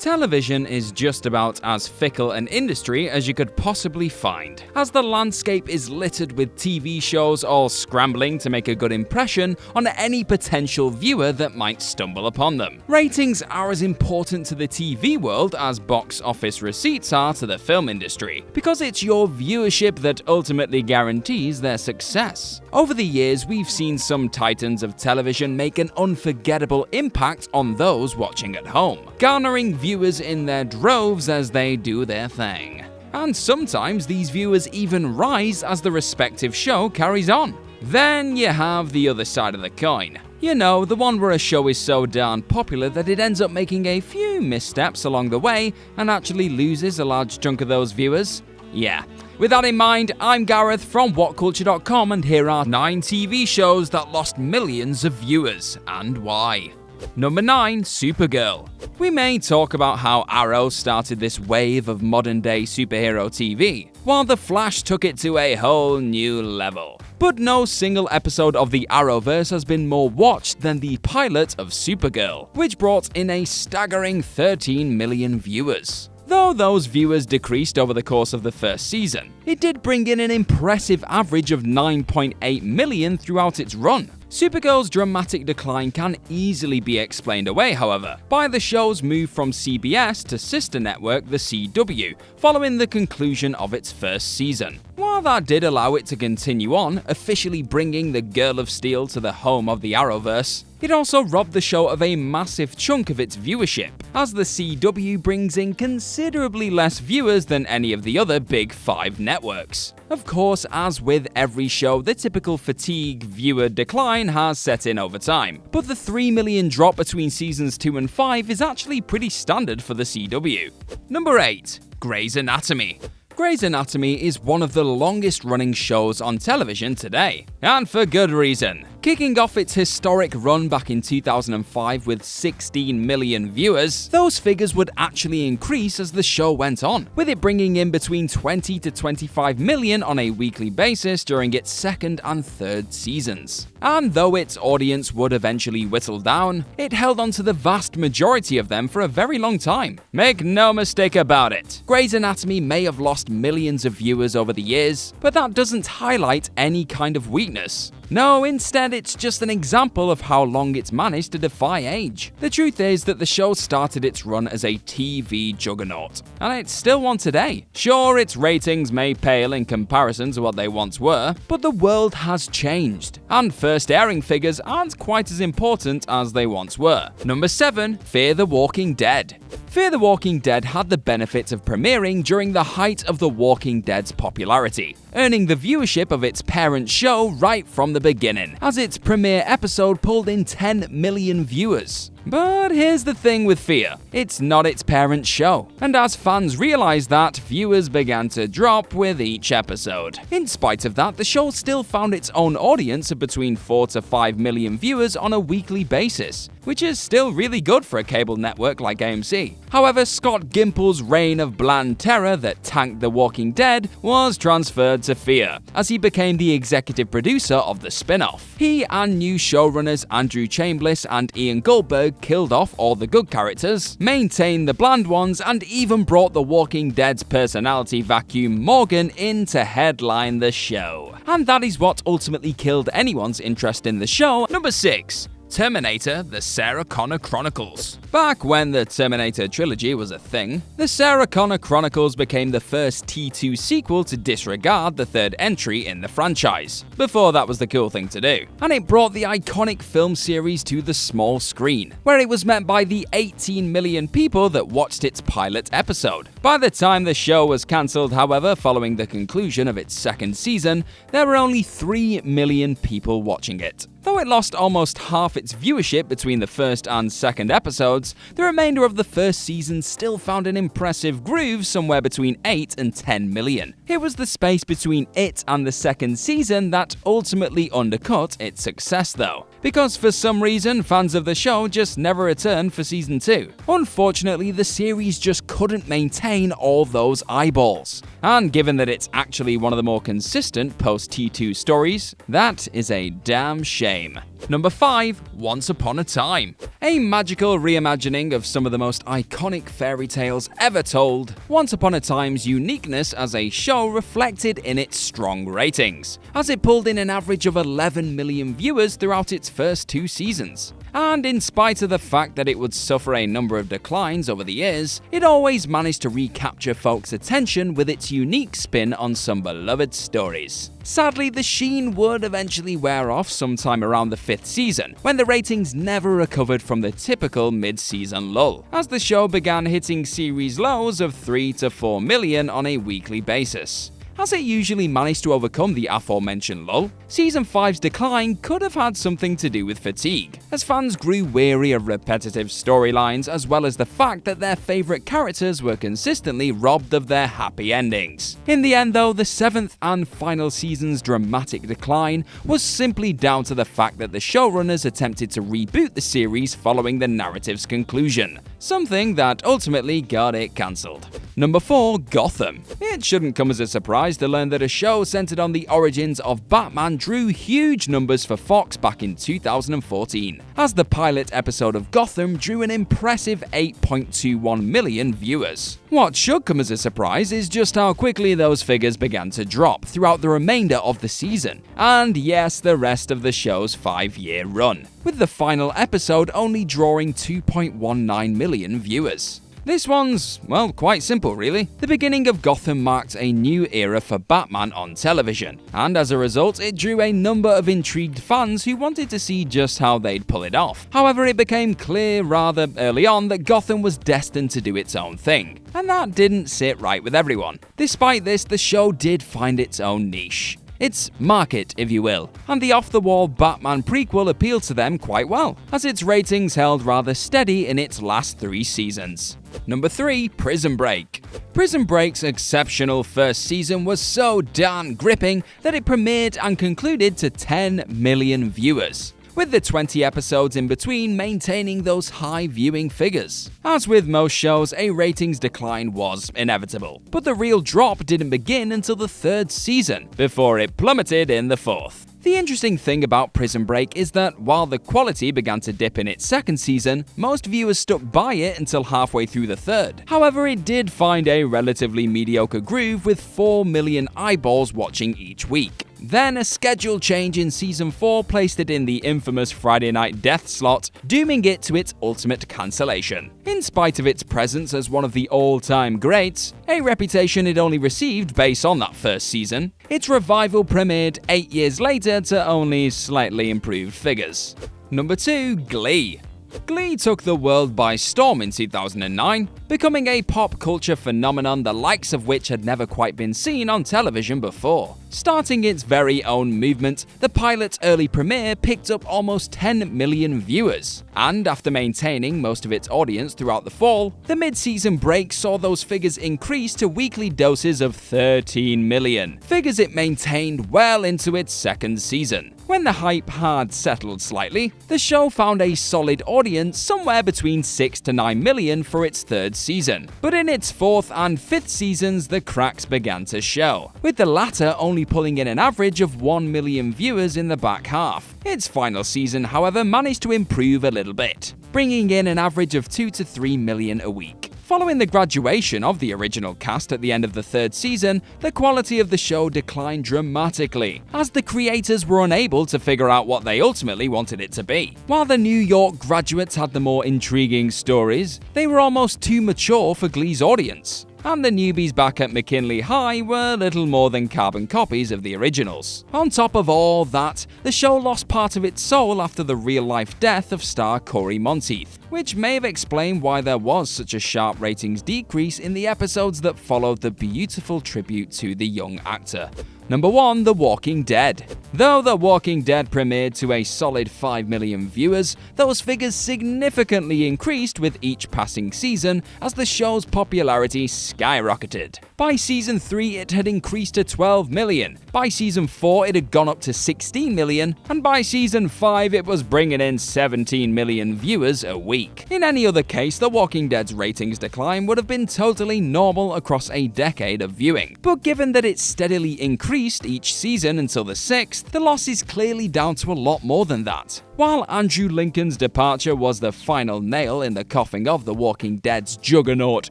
Television is just about as fickle an industry as you could possibly find, as the landscape is littered with TV shows all scrambling to make a good impression on any potential viewer that might stumble upon them. Ratings are as important to the TV world as box office receipts are to the film industry, because it's your viewership that ultimately guarantees their success. Over the years, we've seen some titans of television make an unforgettable impact on those watching at home, garnering viewers in their droves as they do their thing. And sometimes these viewers even rise as the respective show carries on. Then you have the other side of the coin. You know, the one where a show is so darn popular that it ends up making a few missteps along the way and actually loses a large chunk of those viewers. Yeah. With that in mind, I'm Gareth from Whatculture.com, and here are 9 TV shows that lost millions of viewers, and why. Number 9. Supergirl. We may talk about how Arrow started this wave of modern-day superhero TV, while The Flash took it to a whole new level. But no single episode of the Arrowverse has been more watched than the pilot of Supergirl, which brought in a staggering 13 million viewers. Though those viewers decreased over the course of the first season, it did bring in an impressive average of 9.8 million throughout its run. Supergirl's dramatic decline can easily be explained away, however, by the show's move from CBS to sister network The CW, following the conclusion of its first season. While that did allow it to continue on, officially bringing the Girl of Steel to the home of the Arrowverse, it also robbed the show of a massive chunk of its viewership, as the CW brings in considerably less viewers than any of the other big 5 networks. Of course, as with every show, the typical fatigue viewer decline has set in over time, but the 3 million drop between seasons 2 and 5 is actually pretty standard for the CW. Number 8. Grys Anatomy. Grys Anatomy is one of the longest running shows on television today, and for good reason. Kicking off its historic run back in 2005 with 16 million viewers, those figures would actually increase as the show went on, with it bringing in between 20 to 25 million on a weekly basis during its second and third seasons. And though its audience would eventually whittle down, it held on to the vast majority of them for a very long time. Make no mistake about it, Grys Anatomy may have lost millions of viewers over the years, but that doesn't highlight any kind of weakness. No, instead it's just an example of how long it's managed to defy age. The truth is that the show started its run as a TV juggernaut, and it's still one today. Sure, its ratings may pale in comparison to what they once were, but the world has changed, and first airing figures aren't quite as important as they once were. Number 7. Fear the Walking Dead. Fear the Walking Dead had the benefit of premiering during the height of The Walking Dead's popularity, earning the viewership of its parent show right from the beginning, as its premiere episode pulled in 10 million viewers. But here's the thing with Fear, it's not its parent show, and as fans realized that, viewers began to drop with each episode. In spite of that, the show still found its own audience of between 4 to 5 million viewers on a weekly basis, which is still really good for a cable network like AMC. However, Scott Gimple's reign of bland terror that tanked The Walking Dead was transferred to Fear, as he became the executive producer of the spin-off. He and new showrunners Andrew Chambliss and Ian Goldberg killed off all the good characters, maintained the bland ones, and even brought The Walking Dead's personality vacuum Morgan in to headline the show. And that is what ultimately killed anyone's interest in the show. Number 6. Terminator: The Sarah Connor Chronicles. Back when the Terminator trilogy was a thing, the Sarah Connor Chronicles became the first T2 sequel to disregard the third entry in the franchise. Before that was the cool thing to do. And it brought the iconic film series to the small screen, where it was met by the 18 million people that watched its pilot episode. By the time the show was cancelled, however, following the conclusion of its second season, there were only 3 million people watching it. Though it lost almost half its viewership between the first and second episodes, the remainder of the first season still found an impressive groove somewhere between 8 and 10 million. It was the space between it and the second season that ultimately undercut its success though, because for some reason fans of the show just never returned for season 2. Unfortunately, the series just couldn't maintain all those eyeballs, and given that it's actually one of the more consistent post-T2 stories, that is a damn shame. game. Number 5. Once Upon a Time. A magical reimagining of some of the most iconic fairy tales ever told, Once Upon a Time's uniqueness as a show reflected in its strong ratings, as it pulled in an average of 11 million viewers throughout its first 2 seasons. And in spite of the fact that it would suffer a number of declines over the years, it always managed to recapture folks' attention with its unique spin on some beloved stories. Sadly, the sheen would eventually wear off sometime around the 5th season, when the ratings never recovered from the typical mid-season lull, as the show began hitting series lows of 3 to 4 million on a weekly basis. As it usually managed to overcome the aforementioned lull, Season 5's decline could have had something to do with fatigue, as fans grew weary of repetitive storylines as well as the fact that their favourite characters were consistently robbed of their happy endings. In the end though, the 7th and final season's dramatic decline was simply down to the fact that the showrunners attempted to reboot the series following the narrative's conclusion, something that ultimately got it cancelled. Number 4. Gotham. It shouldn't come as a surprise to learn that a show centered on the origins of Batman drew huge numbers for Fox back in 2014, as the pilot episode of Gotham drew an impressive 8.21 million viewers. What should come as a surprise is just how quickly those figures began to drop throughout the remainder of the season, and yes, the rest of the show's 5-year run, with the final episode only drawing 2.19 million viewers. This one's, well, quite simple really. The beginning of Gotham marked a new era for Batman on television, and as a result it drew a number of intrigued fans who wanted to see just how they'd pull it off. However, it became clear rather early on that Gotham was destined to do its own thing, and that didn't sit right with everyone. Despite this, the show did find its own niche. Its market, if you will, and the off-the-wall Batman prequel appealed to them quite well, as its ratings held rather steady in its last 3 seasons. Number 3. Prism Break. Prism Break's exceptional first season was so darn gripping that it premiered and concluded to 10 million viewers, with the 20 episodes in between maintaining those high viewing figures. As with most shows, a ratings decline was inevitable, but the real drop didn't begin until the 3rd season, before it plummeted in the 4th. The interesting thing about Prism Break is that while the quality began to dip in its 2nd season, most viewers stuck by it until halfway through the 3rd. However, it did find a relatively mediocre groove with 4 million eyeballs watching each week. Then a schedule change in Season 4 placed it in the infamous Friday night death slot, dooming it to its ultimate cancellation. In spite of its presence as one of the all-time greats, a reputation it only received based on that first season, its revival premiered 8 years later to only slightly improved figures. Number 2. Glee. Glee took the world by storm in 2009, becoming a pop culture phenomenon the likes of which had never quite been seen on television before. Starting its very own movement, the pilot's early premiere picked up almost 10 million viewers, and after maintaining most of its audience throughout the fall, the mid-season break saw those figures increase to weekly doses of 13 million, figures it maintained well into its 2nd season. When the hype had settled slightly, the show found a solid audience somewhere between 6 to 9 million for its 3rd season, but in its 4th and 5th seasons the cracks began to show, with the latter only pulling in an average of 1 million viewers in the back half. Its final season, however, managed to improve a little bit, bringing in an average of 2 to 3 million a week. Following the graduation of the original cast at the end of the 3rd season, the quality of the show declined dramatically, as the creators were unable to figure out what they ultimately wanted it to be. While the New York graduates had the more intriguing stories, they were almost too mature for Glee's audience, and the newbies back at McKinley High were little more than carbon copies of the originals. On top of all that, the show lost part of its soul after the real-life death of star Corey Monteith, which may have explained why there was such a sharp ratings decrease in the episodes that followed the beautiful tribute to the young actor. Number 1. The Walking Dead. Though The Walking Dead premiered to a solid 5 million viewers, those figures significantly increased with each passing season as the show's popularity skyrocketed. By Season 3 it had increased to 12 million, by Season 4 it had gone up to 16 million, and by Season 5 it was bringing in 17 million viewers a week. In any other case, The Walking Dead's ratings decline would have been totally normal across a decade of viewing, but given that it steadily increased released each season until the 6th, the loss is clearly down to a lot more than that. While Andrew Lincoln's departure was the final nail in the coffin of The Walking Dead's juggernaut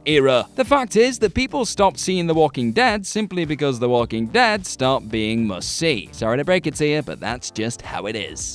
era, the fact is that people stopped seeing The Walking Dead simply because The Walking Dead stopped being must-see. Sorry to break it to you, but that's just how it is.